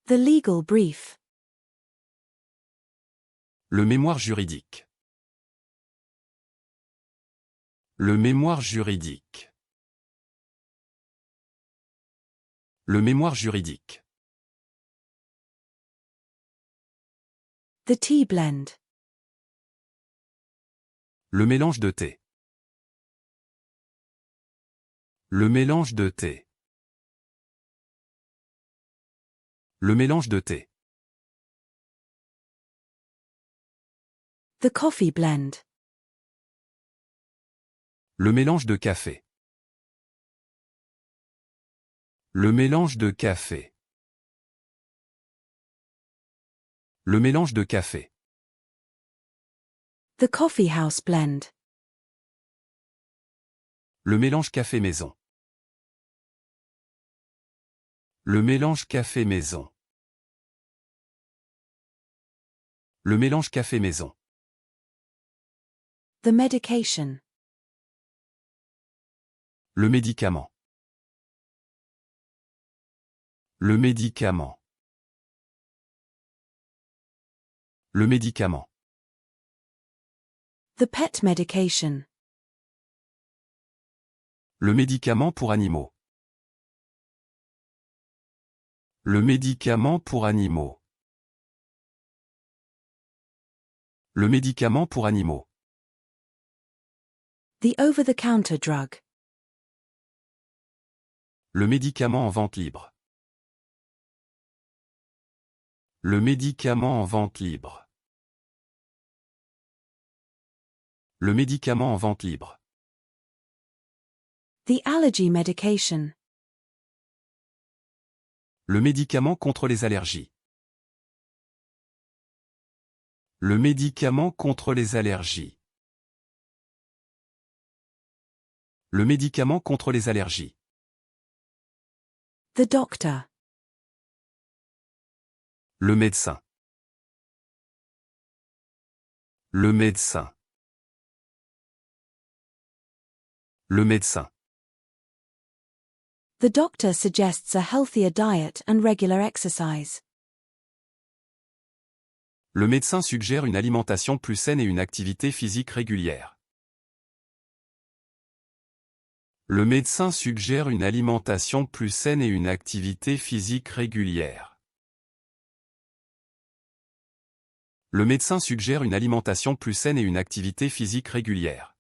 The legal brief. Le mémoire juridique. Le mémoire juridique. Le mémoire juridique. The tea blend. Le mélange de thé. Le mélange de thé. Le mélange de thé. The coffee blend. Le mélange de café. Le mélange de café. Le mélange de café. The coffee house blend. Le mélange café maison. Le mélange café maison. Le mélange café maison. The medication. Le médicament. Le médicament. Le médicament. The pet medication. Le médicament pour animaux. Le médicament pour animaux. Le médicament pour animaux. The over-the-counter drug. Le médicament en vente libre. Le médicament en vente libre. Le médicament en vente libre. The allergy medication. Le médicament contre les allergies. Le médicament contre les allergies. Le médicament contre les allergies. The doctor. Le médecin. Le médecin. Le médecin. The doctor suggests a healthier diet and regular exercise. Le médecin suggère une alimentation plus saine et une activité physique régulière. Le médecin suggère une alimentation plus saine et une activité physique régulière. Le médecin suggère une alimentation plus saine et une activité physique régulière.